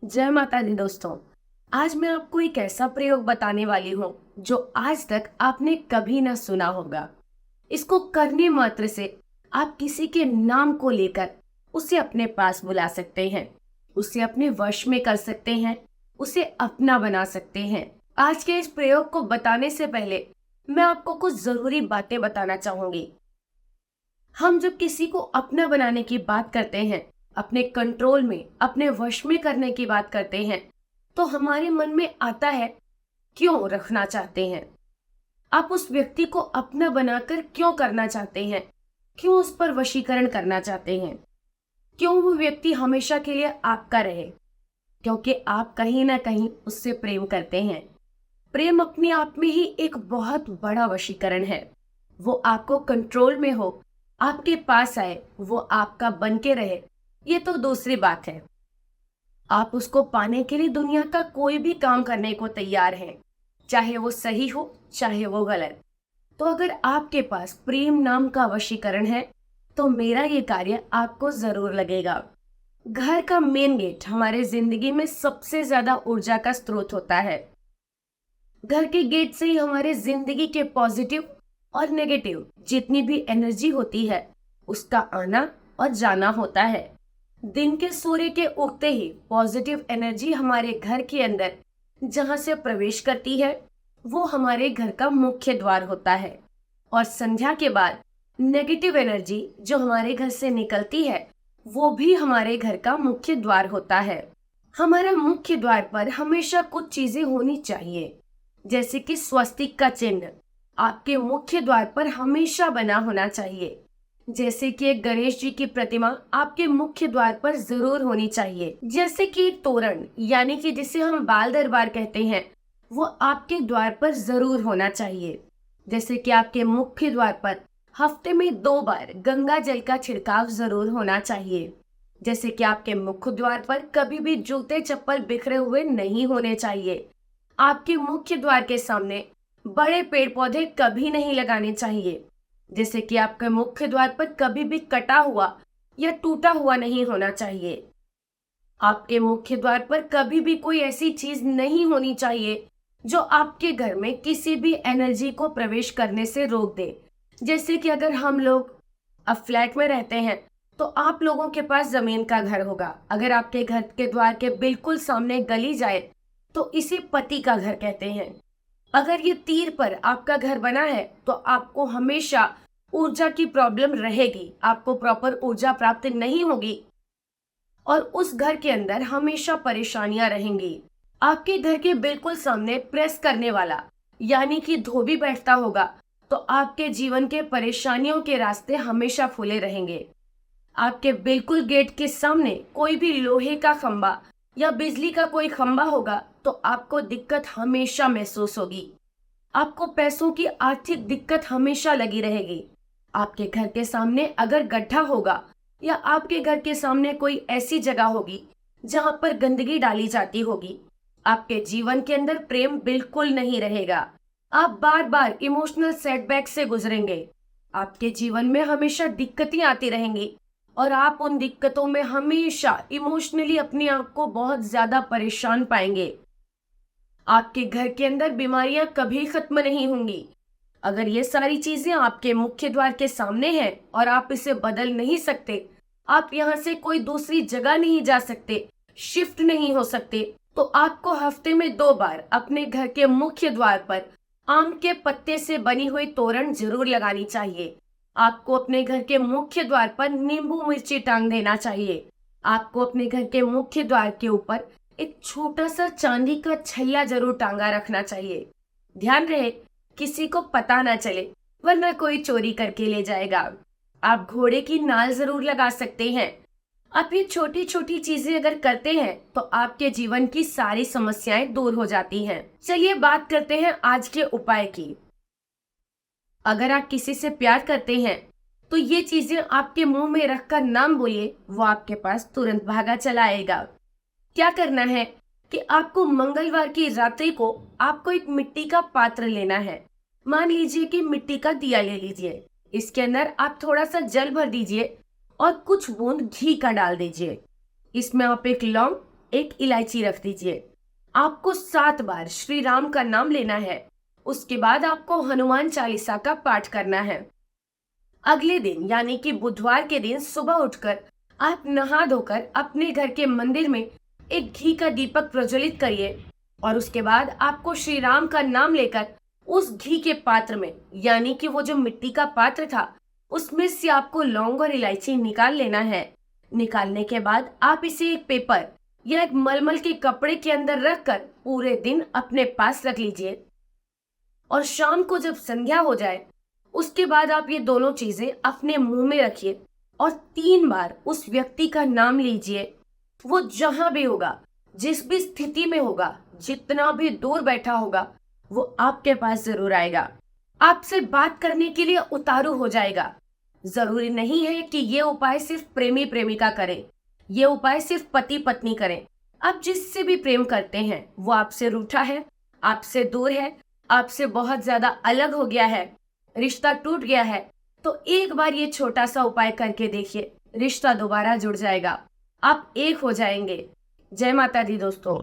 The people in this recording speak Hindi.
जय माता दी दोस्तों। आज मैं आपको एक ऐसा प्रयोग बताने वाली हूँ जो आज तक आपने कभी ना सुना होगा। इसको करने मात्र से आप किसी के नाम को लेकर उसे अपने पास बुला सकते हैं, उसे अपने वश में कर सकते हैं, उसे अपना बना सकते हैं। आज के इस प्रयोग को बताने से पहले मैं आपको कुछ जरूरी बातें बताना चाहूंगी। हम जब किसी को अपना बनाने की बात करते हैं, अपने कंट्रोल में, अपने वश में करने की बात करते हैं, तो हमारे मन में आता है क्यों रखना चाहते हैं। आप उस व्यक्ति को अपना बनाकर क्यों करना चाहते हैं, क्यों उस पर वशीकरण करना चाहते हैं, क्यों वो व्यक्ति हमेशा के लिए आपका रहे। क्योंकि आप कहीं ना कहीं उससे प्रेम करते हैं। प्रेम अपने आप में ही एक बहुत बड़ा वशीकरण है। वो आपको कंट्रोल में हो, आपके पास आए, वो आपका बन के रहे, ये तो दूसरी बात है। आप उसको पाने के लिए दुनिया का कोई भी काम करने को तैयार हैं, चाहे वो सही हो चाहे वो गलत। तो अगर आपके पास प्रेम नाम का वशीकरण है तो मेरा ये कार्य आपको जरूर लगेगा। घर का मेन गेट हमारे जिंदगी में सबसे ज्यादा ऊर्जा का स्रोत होता है। घर के गेट से ही हमारे जिंदगी के पॉजिटिव और नेगेटिव जितनी भी एनर्जी होती है उसका आना और जाना होता है। दिन के सूर्य के उगते ही पॉजिटिव एनर्जी हमारे घर के अंदर जहां से प्रवेश करती है वो हमारे घर का मुख्य द्वार होता है। और संध्या के बाद नेगेटिव एनर्जी जो हमारे घर से निकलती है वो भी हमारे घर का मुख्य द्वार होता है। हमारा मुख्य द्वार पर हमेशा कुछ चीजें होनी चाहिए, जैसे कि स्वस्तिक का चिन्ह आपके मुख्य द्वार पर हमेशा बना होना चाहिए। जैसे कि एक गणेश जी की प्रतिमा आपके मुख्य द्वार पर जरूर होनी चाहिए। जैसे कि तोरण यानी कि जिसे हम बाल दरबार कहते हैं वो आपके द्वार पर जरूर होना चाहिए। जैसे कि आपके मुख्य द्वार पर हफ्ते में 2 बार गंगा जल का छिड़काव जरूर होना चाहिए। जैसे कि आपके मुख्य द्वार पर कभी भी जूते चप्पल बिखरे हुए नहीं होने चाहिए। आपके मुख्य द्वार के सामने बड़े पेड़ पौधे कभी नहीं लगाने चाहिए। जैसे कि आपके मुख्य द्वार पर कभी भी कटा हुआ या टूटा हुआ नहीं होना चाहिए। आपके मुख्य द्वार पर कभी भी कोई ऐसी चीज नहीं होनी चाहिए जो आपके घर में किसी भी एनर्जी को प्रवेश करने से रोक दे। जैसे कि अगर हम लोग अब फ्लैट में रहते हैं तो आप लोगों के पास जमीन का घर होगा। अगर आपके घर के द्वार के बिल्कुल सामने गली जाए तो इसे पति का घर कहते हैं। अगर ये तीर पर आपका घर बना है तो आपको हमेशा ऊर्जा की प्रॉब्लम रहेगी, आपको प्रॉपर ऊर्जा प्राप्त नहीं होगी और उस घर के अंदर हमेशा परेशानियां रहेंगी। आपके घर के बिल्कुल सामने प्रेस करने वाला यानी कि धोबी बैठता होगा तो आपके जीवन के परेशानियों के रास्ते हमेशा खुले रहेंगे। आपके बिल्कुल गेट के सामने कोई भी लोहे का खंबा या बिजली का कोई खंबा होगा तो आपको दिक्कत हमेशा महसूस होगी। आपको पैसों की आर्थिक दिक्कत हमेशा लगी रहेगी। आपके घर के सामने अगर गड्ढा होगा या आपके घर के सामने कोई ऐसी जगह होगी जहां पर गंदगी डाली जाती होगी, आपके जीवन के अंदर प्रेम बिल्कुल नहीं रहेगा। आप बार बार इमोशनल सेटबैक से गुजरेंगे। आपके जीवन में हमेशा दिक्कतें आती रहेंगी और आप उन दिक्कतों में हमेशा इमोशनली अपने आप को बहुत ज्यादा परेशान पाएंगे। आपके घर के अंदर बीमारियां कभी खत्म नहीं होंगी। अगर ये सारी चीजें आपके मुख्य द्वार के सामने हैं और आप इसे बदल नहीं सकते, आप यहाँ से कोई दूसरी जगह नहीं जा सकते, शिफ्ट नहीं हो सकते, तो आपको हफ्ते में 2 बार अपने घर के मुख्य द्वार पर आम के पत्ते से बनी हुई तोरण जरूर लगानी चाहिए। आपको अपने घर के मुख्य द्वार पर नींबू मिर्ची टांग देना चाहिए। आपको अपने घर के मुख्य द्वार के ऊपर एक छोटा सा चांदी का छैया जरूर टांगा रखना चाहिए। ध्यान रहे किसी को पता ना चले, वरना कोई चोरी करके ले जाएगा। आप घोड़े की नाल जरूर लगा सकते हैं। आप ये छोटी छोटी चीजें अगर करते हैं तो आपके जीवन की सारी समस्याएं दूर हो जाती हैं। चलिए बात करते हैं आज के उपाय की। अगर आप किसी से प्यार करते हैं तो ये चीजें आपके मुंह में रखकर नाम बोलिए, वो आपके पास तुरंत भागा चला आएगा। क्या करना है कि आपको मंगलवार की रात्रि को आपको एक मिट्टी का पात्र लेना है। मान लीजिए कि मिट्टी का दिया ले लीजिए। इसके अंदर आप थोड़ा सा जल भर दीजिए और कुछ बूंद घी का डाल दीजिए। इसमें आप एक लौंग एक इलायची रख दीजिए। आपको 7 बार श्री राम का नाम लेना है। उसके बाद आपको हनुमान चालीसा का पाठ करना है। अगले दिन यानी कि बुधवार के दिन सुबह उठकर आप नहा धोकर अपने घर के मंदिर में एक घी का दीपक प्रज्वलित करिए और उसके बाद आपको श्री राम का नाम लेकर उस घी के पात्र में यानी कि वो जो मिट्टी का पात्र था उसमें से आपको लौंग और इलायची निकाल लेना है। निकालने के बाद आप इसे एक पेपर या एक मलमल के कपड़े के अंदर रखकर पूरे दिन अपने पास रख लीजिए और शाम को जब संध्या हो जाए उसके बाद आप ये दोनों चीजें अपने मुंह में रखिए और 3 बार उस व्यक्ति का नाम लीजिए। वो जहां भी होगा, जिस भी स्थिति में होगा, जितना भी दूर बैठा होगा, वो आपके पास जरूर आएगा। आपसे बात करने के लिए उतारू हो जाएगा। जरूरी नहीं है कि ये उपाय सिर्फ प्रेमी प्रेमिका करें, ये उपाय सिर्फ पति पत्नी करें। आप जिससे भी प्रेम करते हैं वो आपसे रूठा है, आपसे दूर है, आपसे बहुत ज्यादा अलग हो गया है, रिश्ता टूट गया है, तो एक बार ये छोटा सा उपाय करके देखिए, रिश्ता दोबारा जुड़ जाएगा, आप एक हो जाएंगे। जय माता दी दोस्तों।